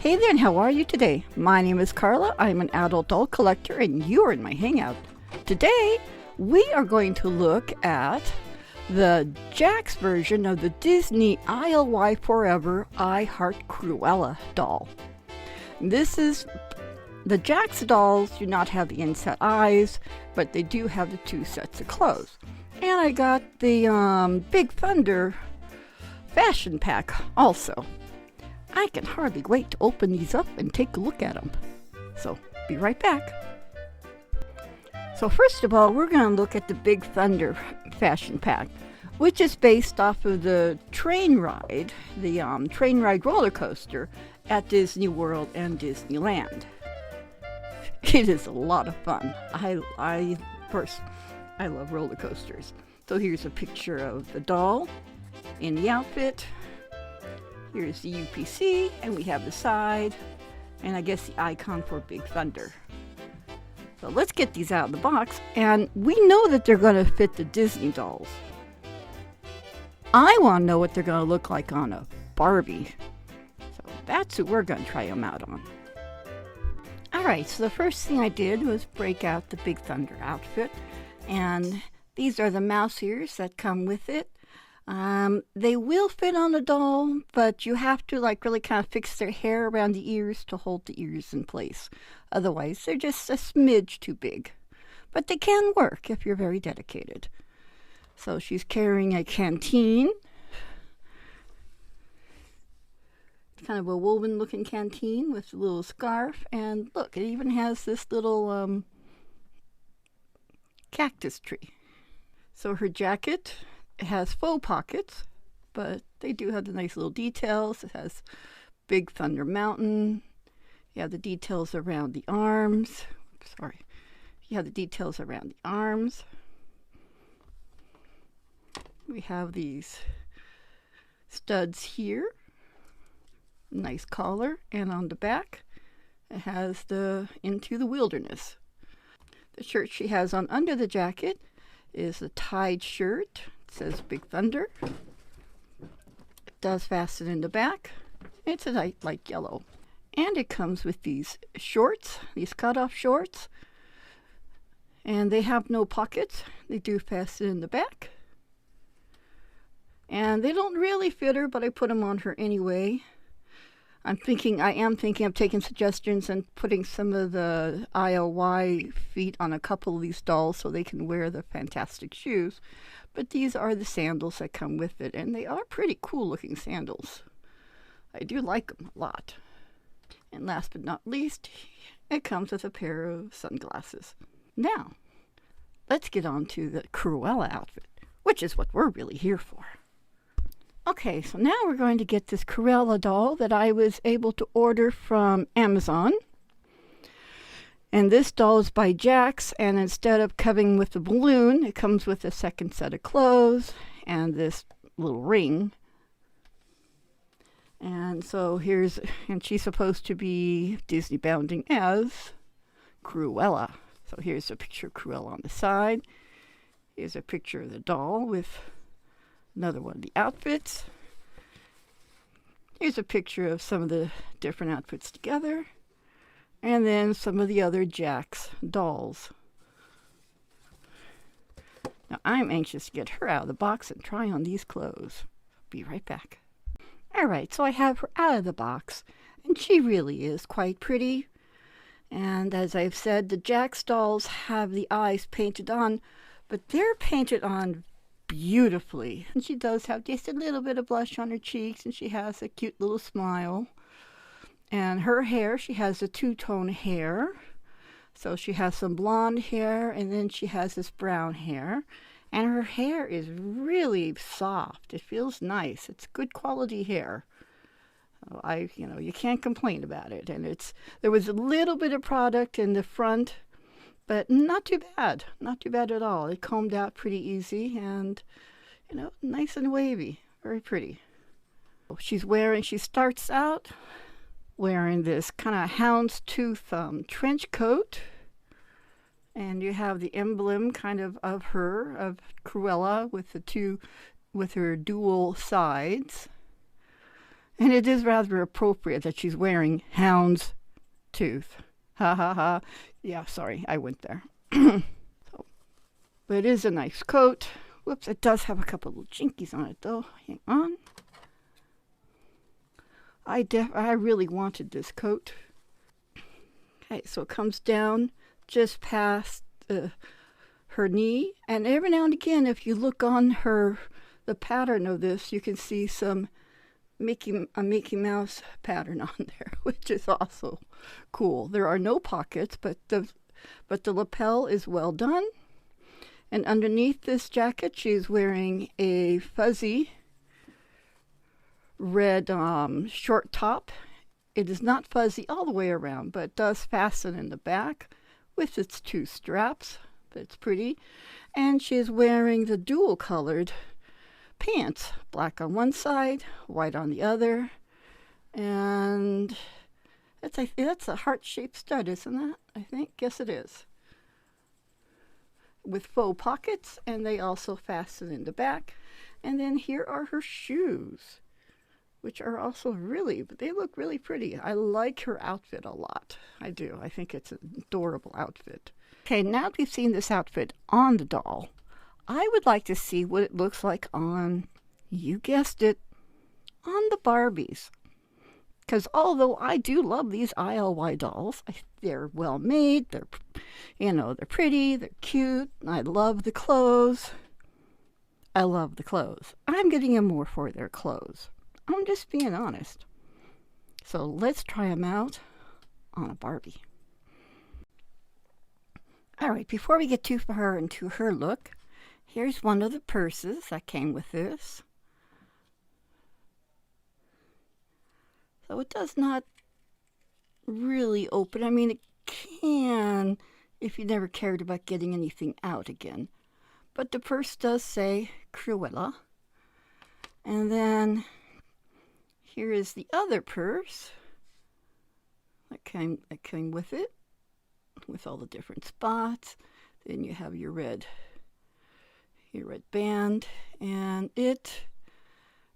Hey there, and how are you today? My name is Carla. I'm an adult doll collector, and you're in my hangout. Today, we are going to look at the Jax version of the Disney ILY Forever I Heart Cruella doll. This is the Jax dolls do not have the inset eyes, but they do have the two sets of clothes. And I got the Big Thunder fashion pack also. I can hardly wait to open these up and take a look at them. So, be right back. So first of all, we're going to look at the Big Thunder fashion pack, which is based off of the train ride roller coaster at Disney World and Disneyland. It is a lot of fun. I love roller coasters. So here's a picture of the doll in the outfit. Here's the UPC, and we have the side, and I guess the icon for Big Thunder. So let's get these out of the box, and we know that they're going to fit the Disney dolls. I want to know what they're going to look like on a Barbie. So that's who we're going to try them out on. Alright, so the first thing I did was break out the Big Thunder outfit, and these are the mouse ears that come with it. They will fit on a doll, but you have to really kind of fix their hair around the ears to hold the ears in place. Otherwise, they're just a smidge too big. But they can work if you're very dedicated. So she's carrying a canteen. It's kind of a woven looking canteen with a little scarf. And look, it even has this little cactus tree. So her jacket, it has faux pockets, but they do have the nice little details. It has Big Thunder Mountain. You have the details around the arms. You have the details around the arms. We have these studs here. Nice collar. And on the back, it has the Into the Wilderness. The shirt she has on under the jacket is a tied shirt. It says Big Thunder. It does fasten in the back. It's a light yellow. And it comes with these shorts, these cutoff shorts. And they have no pockets. They do fasten in the back. And they don't really fit her, but I put them on her anyway. I am thinking of taking suggestions and putting some of the ILY feet on a couple of these dolls so they can wear the fantastic shoes. But these are the sandals that come with it, and they are pretty cool looking sandals. I do like them a lot. And last but not least, it comes with a pair of sunglasses. Now, let's get on to the Cruella outfit, which is what we're really here for. Okay, so now we're going to get this Cruella doll that I was able to order from Amazon. And this doll is by Jax, and instead of coming with the balloon, it comes with a second set of clothes and this little ring. And so she's supposed to be Disney bounding as Cruella. So here's a picture of Cruella on the side. Here's a picture of the doll with another one of the outfits. Here's a picture of some of the different outfits together. And then some of the other Jax dolls. Now I'm anxious to get her out of the box and try on these clothes. Be right back. Alright, so I have her out of the box. And she really is quite pretty. And as I've said, the Jax dolls have the eyes painted on, but they're painted on beautifully. And she does have just a little bit of blush on her cheeks, and she has a cute little smile. And her hair, she has a two-tone hair. So she has some blonde hair, and then she has this brown hair. And her hair is really soft. It feels nice. It's good quality hair. You can't complain about it. And there was a little bit of product in the front, but not too bad. Not too bad at all. It combed out pretty easy and, nice and wavy. Very pretty. She starts out wearing this kind of houndstooth trench coat. And you have the emblem kind of Cruella with her dual sides. And it is rather appropriate that she's wearing hound's tooth. Ha ha ha. Yeah, sorry, I went there. So, but it is a nice coat. Whoops, it does have a couple little jinkies on it though. Hang on. I really wanted this coat. Okay, so it comes down just past her knee, and every now and again, if you look on the pattern of this, you can see some a Mickey Mouse pattern on there, which is also cool. There are no pockets, but the lapel is well done. And underneath this jacket, she's wearing a fuzzy red short top. It is not fuzzy all the way around, but it does fasten in the back with its two straps. But it's pretty. And she's wearing the dual colored pants, black on one side, white on the other. And that's a heart-shaped stud, isn't that? I think. Yes, it is. With faux pockets, and they also fasten in the back. And then here are her shoes, which are also they look really pretty. I like her outfit a lot. I do. I think it's an adorable outfit. Okay, now that we've seen this outfit on the doll, I would like to see what it looks like on, you guessed it, on the Barbies. Because although I do love these ILY dolls, they're well made, they're pretty, they're cute, I love the clothes. I'm getting them more for their clothes. I'm just being honest. So let's try them out on a Barbie. All right, before we get too far into her look, here's one of the purses that came with this. So it does not really open. I mean, it can if you never cared about getting anything out again. But the purse does say Cruella. And then here is the other purse that came with it, with all the different spots. Then you have your red band, and it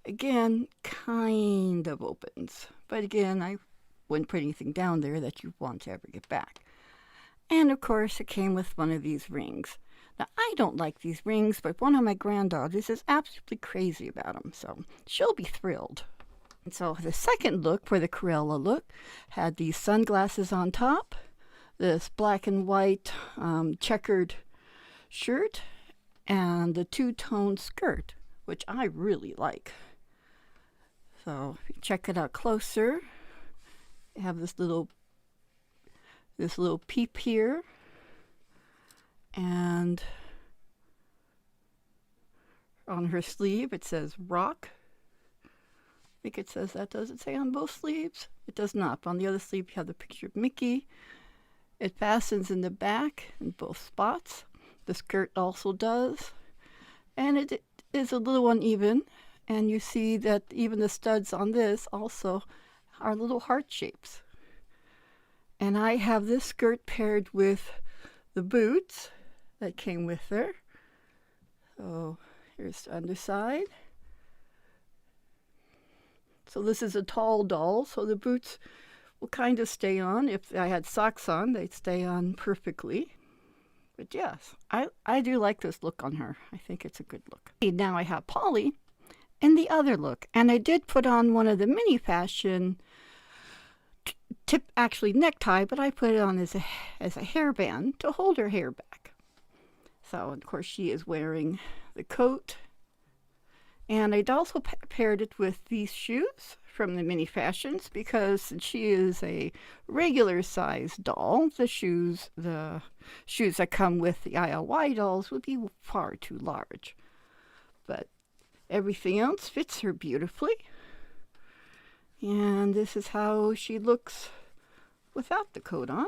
again kind of opens. But again, I wouldn't put anything down there that you want to ever get back. And of course, it came with one of these rings. Now, I don't like these rings, but one of my granddaughters is absolutely crazy about them, so she'll be thrilled. And so the second look, for the Cruella look, had these sunglasses on top, this black and white checkered shirt, and the two-tone skirt, which I really like. So if you check it out closer, you have this little peep here, and on her sleeve it says rock. I think it says that. Does it say on both sleeves? It does not. On the other sleeve you have the picture of Mickey. It fastens in the back in both spots. The skirt also does. And it is a little uneven. And you see that even the studs on this also are little heart shapes. And I have this skirt paired with the boots that came with her. So here's the underside. So this is a tall doll, so the boots will kind of stay on. If I had socks on, they'd stay on perfectly. But yes, I do like this look on her. I think it's a good look. Now I have Polly in the other look. And I did put on one of the mini fashion necktie, but I put it on as a hairband to hold her hair back. So, of course, she is wearing the coat. And I'd also paired it with these shoes from the mini fashions, because she is a regular size doll. The shoes that come with the ILY dolls would be far too large. But everything else fits her beautifully. And this is how she looks without the coat on.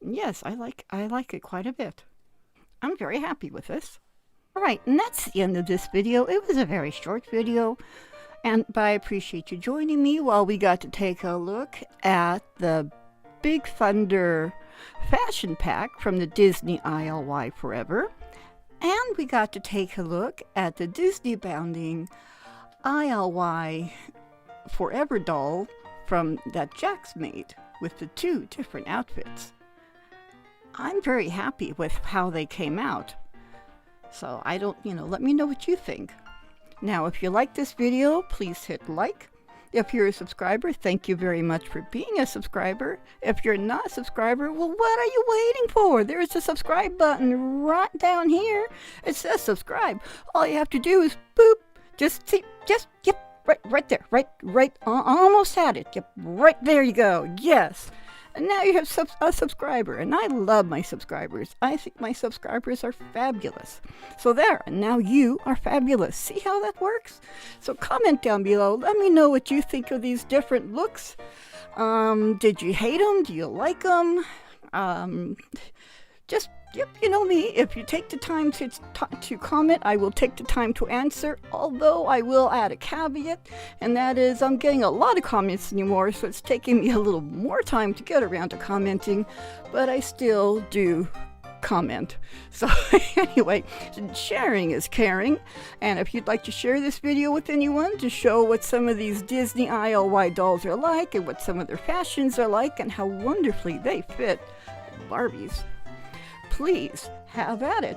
Yes, I like it quite a bit. I'm very happy with this. All right, and that's the end of this video. It was a very short video, but I appreciate you joining me while we got to take a look at the Big Thunder fashion pack from the Disney ILY Forever. And we got to take a look at the Disney bounding ILY Forever doll from that Jax made with the 2 different outfits. I'm very happy with how they came out. So I don't, let me know what you think. Now, if you like this video, please hit like. If you're a subscriber, thank you very much for being a subscriber. If you're not a subscriber, well, what are you waiting for? There's a subscribe button right down here. It says subscribe. All you have to do is boop. Yep, right there, right, almost had it. Yep, right there you go. Yes. And now you have a subscriber, and I love my subscribers. I think my subscribers are fabulous. So there, and now you are fabulous. See how that works? So comment down below. Let me know what you think of these different looks. Did you hate them? Do you like them? Yep, you know me. If you take the time to comment, I will take the time to answer. Although I will add a caveat, and that is I'm getting a lot of comments anymore, so it's taking me a little more time to get around to commenting, but I still do comment. So anyway, sharing is caring, and if you'd like to share this video with anyone to show what some of these Disney ILY dolls are like and what some of their fashions are like and how wonderfully they fit Barbies, please have at it.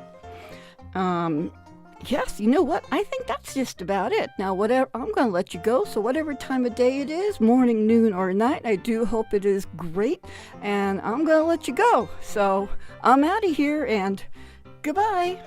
Yes, you know what? I think that's just about it. Now, I'm going to let you go. So whatever time of day it is, morning, noon, or night, I do hope it is great. And I'm going to let you go. So I'm out of here and goodbye.